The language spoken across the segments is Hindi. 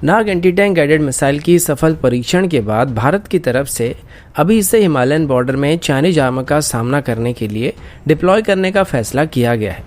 नाग एंटी टैंक गाइडेड मिसाइल की सफल परीक्षण के बाद भारत की तरफ से अभी इसे हिमालयन बॉर्डर में चाइनीज आर्मर का सामना करने के लिए डिप्लॉय करने का फैसला किया गया है।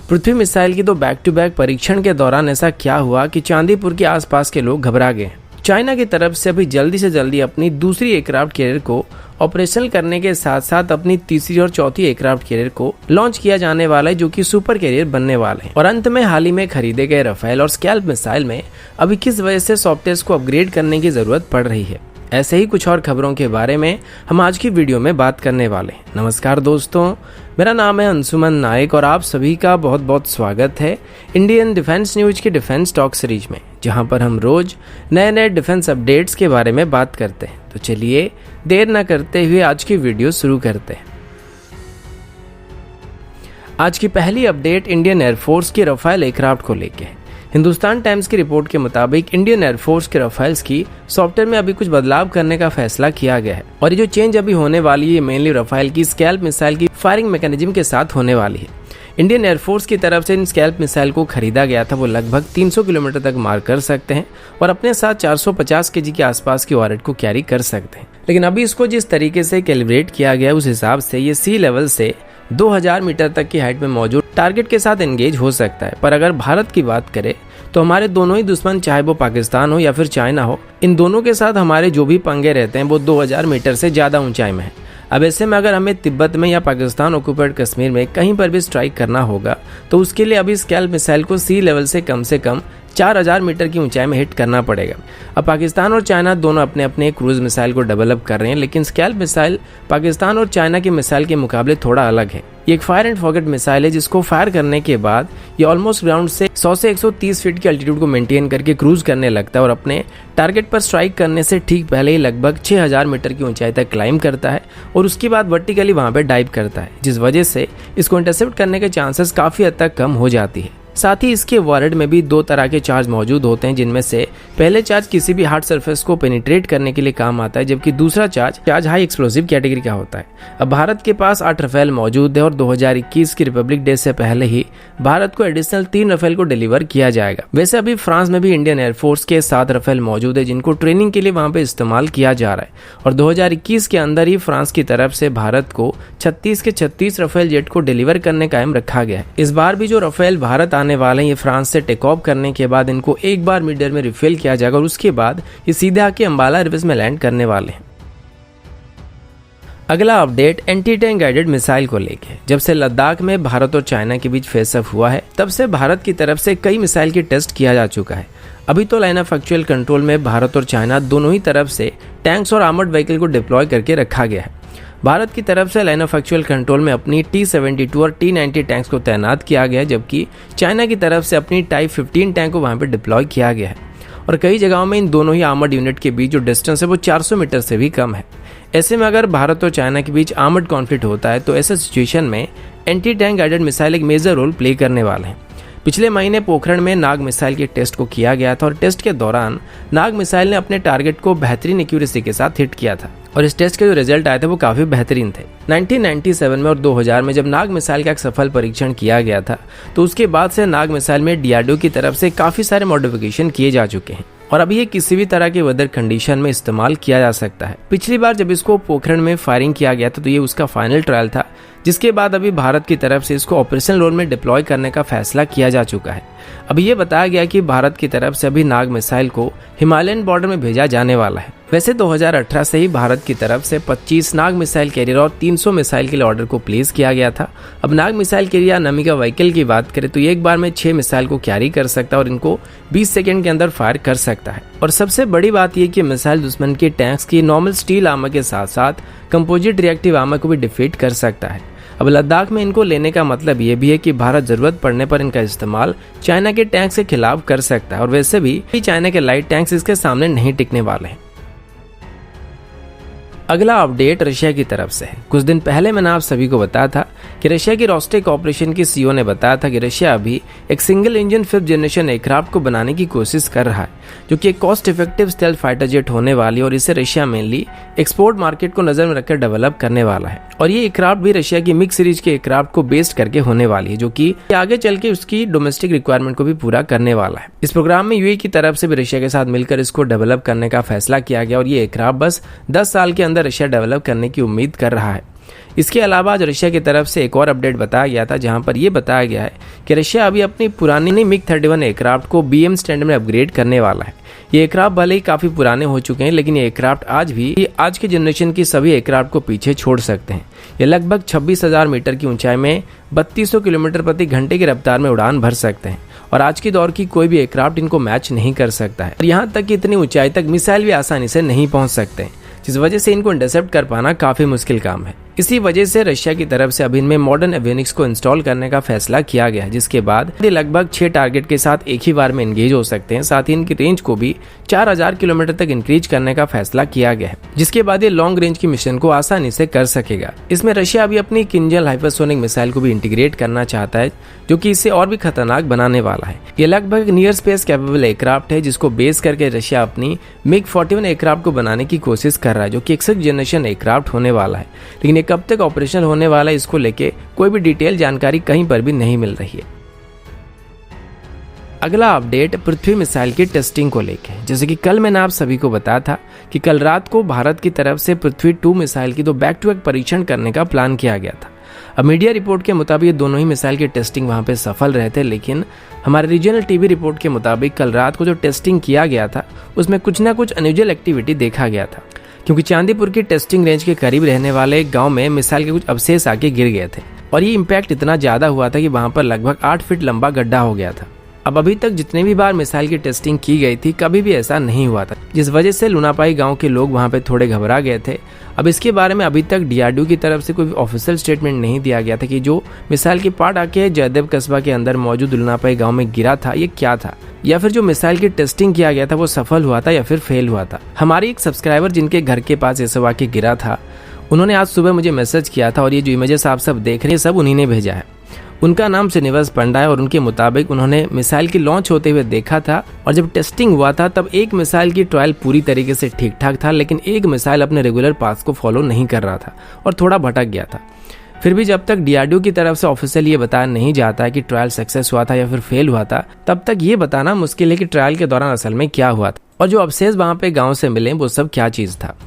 पृथ्वी मिसाइल की तो बैक टू बैक परीक्षण के दौरान ऐसा क्या हुआ कि चांदीपुर के आसपास के लोग घबरा गए। चाइना की तरफ से अभी जल्दी से जल्दी अपनी दूसरी एयरक्राफ्ट कैरियर को ऑपरेशनल करने के साथ साथ अपनी तीसरी और चौथी एयरक्राफ्ट कैरियर को लॉन्च किया जाने वाला है, जो कि सुपर कैरियर बनने वाले हैं। और अंत में हाल ही में खरीदे गए राफेल और स्कैल्प मिसाइल में अभी किस वजह से सॉफ्टवेयर को अपग्रेड करने की जरूरत पड़ रही है, ऐसे ही कुछ और खबरों के बारे में हम आज की वीडियो में बात करने वाले हैं। नमस्कार दोस्तों, मेरा नाम है अंशुमन नायक और आप सभी का बहुत बहुत स्वागत है इंडियन डिफेंस न्यूज की डिफेंस टॉक सीरीज में, जहां पर हम रोज नए नए डिफेंस अपडेट्स के बारे में बात करते हैं। तो चलिए देर न करते हुए आज की वीडियो शुरू करते हैं। आज की पहली अपडेट इंडियन एयरफोर्स की राफेल एयरक्राफ्ट को लेकर है। हिंदुस्तान टाइम्स की रिपोर्ट के मुताबिक इंडियन एयरफोर्स के राफेल्स की सॉफ्टवेयर में अभी कुछ बदलाव करने का फैसला किया गया है और ये जो चेंज अभी होने वाली है मेनली राफेल की स्कैल्प मिसाइल की फायरिंग मैकेनिज्म के साथ होने वाली है। इंडियन एयरफोर्स की तरफ से इन स्कैल्प मिसाइल को खरीदा गया था, वो लगभग 300 किलोमीटर तक मार कर सकते हैं और अपने साथ 450 केजी के आसपास की वॉरेट को कैरी कर सकते हैं। लेकिन अभी इसको जिस तरीके से कैलिब्रेट किया गया उस हिसाब से ये सी लेवल से 2000 मीटर तक की हाइट में मौजूद टारगेट के साथ एंगेज हो सकता है। पर अगर भारत की बात करें तो हमारे दोनों ही दुश्मन, चाहे वो पाकिस्तान हो या फिर चाइना हो, इन दोनों के साथ हमारे जो भी पंगे रहते हैं वो 2000 मीटर से ज़्यादा ऊंचाई में है। अब ऐसे में अगर हमें तिब्बत में या पाकिस्तान ऑक्यूपाइड कश्मीर में कहीं पर भी स्ट्राइक करना होगा तो उसके लिए अभी स्कैल्प मिसाइल को सी लेवल से कम 4000 मीटर की ऊंचाई में हिट करना पड़ेगा। अब पाकिस्तान और चाइना दोनों अपने अपने क्रूज मिसाइल को डेवलप कर रहे हैं, लेकिन स्कैल्प मिसाइल पाकिस्तान और चाइना के मिसाइल के मुकाबले थोड़ा अलग है। ये एक फायर एंड फॉरगेट मिसाइल है जिसको फायर करने के बाद ये ऑलमोस्ट ग्राउंड से 100 से 130 फीट की एल्टीट्यूड को मेंटेन करके क्रूज करने लगता है और अपने टारगेट पर स्ट्राइक करने से ठीक पहले ही लगभग 6000 मीटर की ऊंचाई तक क्लाइम करता है और उसके बाद वर्टिकली वहां पे डाइव करता है, जिस वजह से इसको इंटरसेप्ट करने के चांसेस काफी हद तक कम हो जाती है। साथ ही इसके वॉरेट में भी दो तरह के चार्ज मौजूद होते हैं, जिनमें से पहले चार्ज किसी भी हार्ड सरफेस को पेनिट्रेट करने के लिए काम आता है, जबकि दूसरा चार्ज हाई एक्सप्लोसिव कैटेगरी का होता है। अब भारत के पास 8 राफेल मौजूद है और 2021 की रिपब्लिक डे से पहले ही भारत को एडिशनल 3 राफेल को डिलीवर किया जाएगा। वैसे अभी फ्रांस में भी इंडियन एयरफोर्स के 7 राफेल मौजूद है जिनको ट्रेनिंग के लिए वहां पे इस्तेमाल किया जा रहा है और 2021 के अंदर ही फ्रांस की तरफ से भारत को 36 के 36 राफेल जेट को डिलीवर करने का एम रखा गया है। इस बार भी जो राफेल भारत आने वाले हैं ये फ्रांस से टेक ऑफ करने के बाद इनको एक बार मिड एयर में रिफिल किया जाएगा और उसके बाद ये सीधे आके अंबाला एयरबेस में लैंड करने वाले हैं। अगला update anti tank guided missile को लेके। जब से लद्दाख में भारत और चाइना के बीच फेस ऑफ हुआ है तब से भारत की तरफ से कई मिसाइल की टेस्ट किया जा चुका है। अभी तो लाइन ऑफ एक्चुअल कंट्रोल में भारत और चाइना दोनों ही तरफ से टैंक्स और आर्मर्ड व्हीकल को डिप्लॉय करके रखा गया है। भारत की तरफ से लाइन ऑफ एक्चुअल कंट्रोल में अपनी T-72 और T-90 टैंक्स को तैनात किया गया है, जबकि चाइना की तरफ से अपनी टाइप 15 टैंक को वहां पर डिप्लॉय किया गया है और कई जगहों में इन दोनों ही आर्मर्ड यूनिट के बीच जो डिस्टेंस है वो 400 मीटर से भी कम है। ऐसे में अगर भारत और चाइना के बीच आर्मर्ड कॉन्फ्लिक्ट होता है तो ऐसे सिचुएशन में एंटी टैंक गाइडेड मिसाइल एक मेजर रोल प्ले करने वाले हैं। पिछले महीने पोखरण में नाग मिसाइल के टेस्ट को किया गया था और टेस्ट के दौरान नाग मिसाइल ने अपने टारगेट को बेहतरीन एक्यूरेसी के साथ हिट किया था और इस टेस्ट के जो रिजल्ट आए थे वो काफी बेहतरीन थे। 1997 में और 2000 में जब नाग मिसाइल का एक सफल परीक्षण किया गया था तो उसके बाद से नाग मिसाइल में DRDO की तरफ से काफी सारे मॉडिफिकेशन किए जा चुके हैं और अभी ये किसी भी तरह के वेदर कंडीशन में इस्तेमाल किया जा सकता है। पिछली बार जब इसको पोखरण में फायरिंग किया गया था तो ये उसका फाइनल ट्रायल था, जिसके बाद अभी भारत की तरफ से इसको ऑपरेशनल रोल में डिप्लॉय करने का फैसला किया जा चुका है। अभी ये बताया गया कि भारत की तरफ से अभी नाग मिसाइल को हिमालयन बॉर्डर में भेजा जाने वाला है। वैसे 2018 से ही भारत की तरफ से 25 नाग मिसाइल कैरियर और 300 मिसाइल के लिए ऑर्डर को प्लेस किया गया था। अब नाग मिसाइल कैरियर या नमिका व्हीकल की बात करें तो ये एक बार में 6 मिसाइल को कैरी कर सकता है और इनको 20 सेकंड के अंदर फायर कर सकता है। और सबसे बड़ी बात यह कि मिसाइल दुश्मन के टैंक्स की नॉर्मल स्टील आर्मर के साथ साथ कंपोजिट रिएक्टिव आर्मर को भी डिफीट कर सकता है। अब लद्दाख में इनको लेने का मतलब ये भी है कि भारत जरूरत पड़ने पर इनका इस्तेमाल चाइना के टैंक के खिलाफ कर सकता है और वैसे भी चाइना के लाइट टैंक्स इसके सामने नहीं टिकने वाले हैं। अगला अपडेट रशिया की तरफ से है। कुछ दिन पहले मैंने आप सभी को बताया था कि रशिया की रोस्टेक कॉर्पोरेशन के सीईओ ने बताया था कि रशिया अभी एक single engine 5th generation aircraft को बनाने की कोशिश कर रहा है, जो कि एक cost effective stealth fighter jet होने वाली है और इसे रशिया मेनली एक्सपोर्ट मार्केट को नजर में रखकर डेवलप करने वाला है। और ये एयरक्राफ्ट भी रशिया की मिग सीरीज के एयरक्राफ्ट को बेस्ड करके होने वाली है, जो कि आगे चल के उसकी डोमेस्टिक रिक्वायरमेंट को भी पूरा करने वाला है। इस प्रोग्राम में यूएई की तरफ से भी रशिया के साथ मिलकर इसको डेवलप करने का फैसला किया गया और ये एयरक्राफ्ट बस 10 साल के अंदर रशिया डेवलप करने की उम्मीद कर रहा है। इसके अलावा आज रशिया की तरफ से एक और अपडेट बताया गया था, जहां पर यह बताया गया है कि रशिया अभी अपनी पुरानी मिग 31 एयरक्राफ्ट को बीएम स्टैंडर्ड में अपग्रेड करने वाला है। ये एयरक्राफ्ट भले ही काफी पुराने हो चुके हैं, लेकिन ये एयरक्राफ्ट आज के जनरेशन की सभी एयरक्राफ्ट को पीछे छोड़ सकते हैं। ये लगभग 26,000 मीटर की ऊंचाई में 3200 किलोमीटर प्रति घंटे की रफ्तार में उड़ान भर सकते हैं और आज के दौर की कोई भी एयरक्राफ्ट इनको मैच नहीं कर सकता है। यहाँ तक कि इतनी ऊंचाई तक मिसाइल भी आसानी से नहीं पहुंच सकते, जिस वजह से इनको इंटरसेप्ट कर पाना काफी मुश्किल काम है। इसी वजह से रशिया की तरफ से अभी इनमें मॉडर्न एवियोनिक्स को इंस्टॉल करने का फैसला किया गया है, जिसके बाद ये लगभग 6 टारगेट के साथ एक ही बार में एंगेज हो सकते हैं। साथ ही इनकी रेंज को भी 4000 किलोमीटर तक इंक्रीज करने का फैसला किया गया है, जिसके बाद ये लॉन्ग रेंज की मिशन को आसानी से कर सकेगा। इसमें रशिया अभी अपनी किंजल हाइपरसोनिक मिसाइल को भी इंटीग्रेट करना चाहता है, जो कि इसे और भी खतरनाक बनाने वाला है। ये लगभग नियर स्पेस कैपेबल एयरक्राफ्ट है, जिसको बेस करके रशिया अपनी मिग 41 एयरक्राफ्ट को बनाने की कोशिश कर रहा है, जो कि 6th जनरेशन एयरक्राफ्ट होने वाला है। लेकिन ये कब तक ऑपरेशन होने वाला है, इसको लेके कोई भी डिटेल जानकारी कहीं पर भी नहीं मिल रही है। अगला अपडेट पृथ्वी मिसाइल की टेस्टिंग को लेके, जैसे कि कल मैंने आप सभी को बताया था कि कल रात को भारत की तरफ से पृथ्वी 2 मिसाइल की 2 बैक टू बैक परीक्षण करने का प्लान किया गया था। अब मीडिया रिपोर्ट के मुताबिक दोनों ही मिसाइल की टेस्टिंग वहां पे सफल रहे थे, लेकिन हमारे रीजनल टीवी रिपोर्ट के मुताबिक कल रात को जो टेस्टिंग किया गया था उसमें कुछ ना कुछ अनयूजुअल एक्टिविटी देखा गया था, क्योंकि चांदीपुर की टेस्टिंग रेंज के करीब रहने वाले एक गांव में मिसाइल के कुछ अवशेष आके गिर गए थे और ये इम्पैक्ट इतना ज्यादा हुआ था कि वहां पर लगभग 8 फीट लंबा गड्ढा हो गया था। अब अभी तक जितने भी बार मिसाइल की टेस्टिंग की गई थी कभी भी ऐसा नहीं हुआ था, जिस वजह से लुनापाई गांव के लोग वहां पे थोड़े घबरा गए थे। अब इसके बारे में अभी तक डीआरडीओ की तरफ से कोई ऑफिशियल स्टेटमेंट नहीं दिया गया था कि जो मिसाइल की पार्ट आके जयदेव कस्बा के अंदर मौजूद लुनापाई गांव में गिरा था ये क्या था, या फिर जो मिसाइल की टेस्टिंग किया गया था वो सफल हुआ था या फिर फेल हुआ था। हमारी एक सब्सक्राइबर जिनके घर के पास ये सब आके गिरा था, उन्होंने आज सुबह मुझे मैसेज किया था और ये जो इमेजेस आप सब देख रहे हैं सब उन्हीं ने भेजा है। उनका नाम श्रीनिवास पंडा है और उनके मुताबिक उन्होंने मिसाइल की लॉन्च होते हुए देखा था और जब टेस्टिंग हुआ था तब एक मिसाइल की ट्रायल पूरी तरीके से ठीक ठाक था, लेकिन एक मिसाइल अपने रेगुलर पाथ को फॉलो नहीं कर रहा था और थोड़ा भटक गया था। फिर भी जब तक डीआरडीओ की तरफ से ऑफिशियल ये बताया नहीं जाता है कि ट्रायल सक्सेस हुआ था या फिर फेल हुआ था, तब तक ये बताना मुश्किल है कि ट्रायल के दौरान असल में क्या हुआ था और जो अवशेष वहां पे गाँव से मिले वो सब क्या चीज था।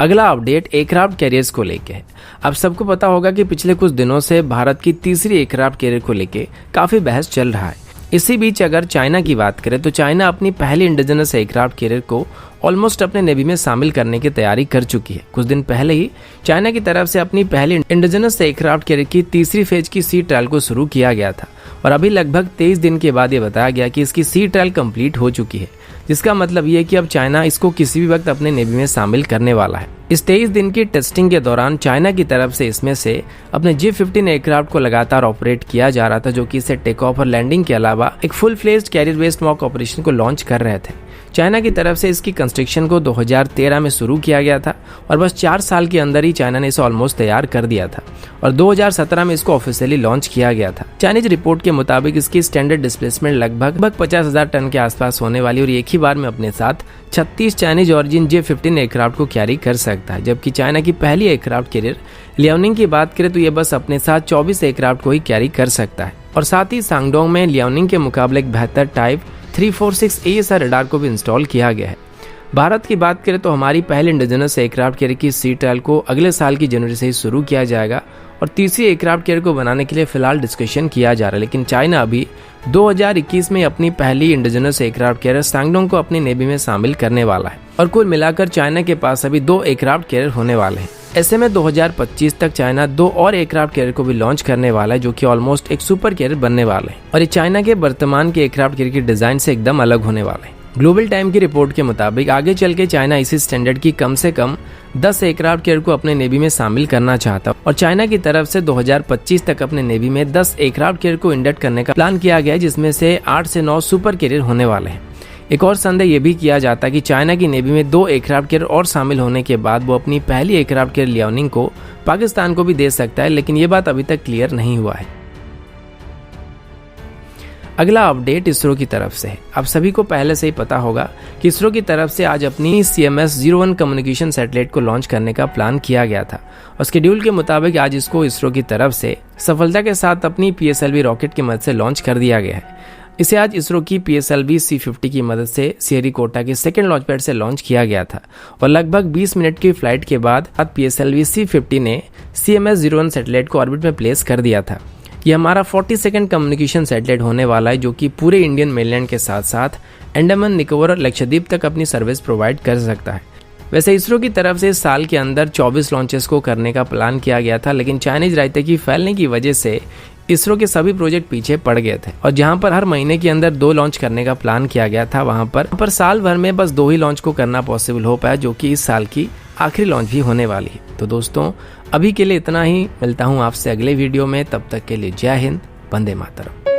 अगला अपडेट एयरक्राफ्ट कैरियर्स को लेके है। आप सबको पता होगा कि पिछले कुछ दिनों से भारत की तीसरी एयरक्राफ्ट कैरियर को लेके काफी बहस चल रहा है। इसी बीच अगर चाइना की बात करें तो चाइना अपनी पहली इंडिजिनस एयरक्राफ्ट कैरियर को ऑलमोस्ट अपने नेवी में शामिल करने की तैयारी कर चुकी है। कुछ दिन पहले ही चाइना की तरफ से अपनी पहली इंडिजिनस एयरक्राफ्ट कैरियर की तीसरी फेज की सी ट्रायल को शुरू किया गया था और अभी लगभग 23 दिन के बाद ये बताया गया कि इसकी सी ट्रायल कंप्लीट हो चुकी है, जिसका मतलब ये है कि अब चाइना इसको किसी भी वक्त अपने नेवी में शामिल करने वाला है। इस 23 दिन की टेस्टिंग के दौरान चाइना की तरफ से इसमें से अपने J-15 एयरक्राफ्ट को लगातार ऑपरेट किया जा रहा था, जो कि इसे टेक ऑफ और लैंडिंग के अलावा एक full fledged career based mock operation को लॉन्च कर रहे थे। चाइना की तरफ से इसकी कंस्ट्रक्शन को 2013 में शुरू किया गया था और बस 4 साल के अंदर ही चाइना ने इसे ऑलमोस्ट तैयार कर दिया था और 2017 में इसको ऑफिशियली लॉन्च किया गया था। चाइनीज रिपोर्ट के मुताबिक इसकी स्टैंडर्ड डिस्प्लेसमेंट लगभग 50,000 टन के आसपास होने वाली और एक ही बार में अपने साथ 36 चाइनीज ऑरिजिन J-15 एयरक्राफ्ट को कैरी कर सकता है, जबकि चाइना की पहली एयरक्राफ्ट कैरियर लियाओनिंग की बात करें तो ये बस अपने साथ 24 एयरक्राफ्ट को ही कैरी कर सकता है और साथ ही सांगडोंग में लियाओनिंग के मुकाबले एक बेहतर टाइप 346 AESA रडार को भी इंस्टॉल किया गया है। भारत की बात करें तो हमारी पहली इंडिजिनस एयरक्राफ्ट कैरियर की सी ट्रायल को अगले साल की जनवरी से ही शुरू किया जाएगा और तीसरी एयरक्राफ्ट कैरियर को बनाने के लिए फिलहाल डिस्कशन किया जा रहा है, लेकिन चाइना अभी 2021 में अपनी पहली इंडिजिनस एयरक्राफ्ट कैरियर सांगडोंग को अपनी नेवी में शामिल करने वाला है और कुल मिलाकर चाइना के पास अभी 2 एयरक्राफ्ट कैरियर होने वाले हैं। ऐसे में 2025 तक चाइना 2 और एयरक्राफ्ट कैरियर को भी लॉन्च करने वाला है, जो कि ऑलमोस्ट एक सुपर कैरियर बनने वाले हैं और ये चाइना के वर्तमान के एयरक्राफ्ट कैरियर की डिजाइन से एकदम अलग होने वाले हैं। ग्लोबल टाइम की रिपोर्ट के मुताबिक आगे चल के चाइना इसी स्टैंडर्ड की कम से कम 10 एयरक्राफ्ट कैरियर को अपने नेवी में शामिल करना चाहता और चाइना की तरफ से 2025 तक अपने नेवी में 10 एयरक्राफ्ट कैरियर को इंडक्ट करने का प्लान किया गया है, जिसमें से 8 से 9 सुपर कैरियर होने वाले हैं। एक और संदेह ये भी किया जाता है कि चाइना की नेवी में 2 एयरक्राफ्ट कैरियर और शामिल होने के बाद वो अपनी पहली एयरक्राफ्ट कैरियर लियाओनिंग को पाकिस्तान को भी दे सकता है, लेकिन ये बात अभी तक क्लियर नहीं हुआ है। अगला अपडेट इसरो की तरफ से है। आप सभी को पहले से ही पता होगा कि इसरो की तरफ से आज अपनी CMS-01 कम्युनिकेशन सैटेलाइट को लॉन्च करने का प्लान किया गया था और शेड्यूल के मुताबिक आज इसको इसरो की तरफ से सफलता के साथ अपनी PSLV रॉकेट की मदद से लॉन्च कर दिया गया है। इसे आज इसरो की PSLV C-50 की मदद से श्रीहरिकोटा के सेकेंड लॉन्च पैड से लॉन्च किया गया था और लगभग 20 मिनट की फ्लाइट के बाद PSLV C-50 ने CMS-01 सैटेलाइट को ऑर्बिट में प्लेस कर दिया था। यह हमारा 42nd कम्युनिकेशन सैटेलाइट होने वाला है, जो कि पूरे इंडियन मेनलैंड के साथ साथ अंडमान निकोबार और लक्षद्वीप तक अपनी सर्विस प्रोवाइड कर सकता है। वैसे इसरो की तरफ से इस साल के अंदर 24 लॉन्चेस को करने का प्लान किया गया था, लेकिन चाइनीज रायते की फैलने की वजह से इसरो के सभी प्रोजेक्ट पीछे पड़ गए थे और जहां पर हर महीने के अंदर 2 लॉन्च करने का प्लान किया गया था, वहां पर साल भर में बस 2 ही लॉन्च को करना पॉसिबल हो पाया, जो कि इस साल की आखिरी लॉन्च भी होने वाली है। तो दोस्तों अभी के लिए इतना ही, मिलता हूं आपसे अगले वीडियो में, तब तक के लिए जय हिंद, वंदे मातरम।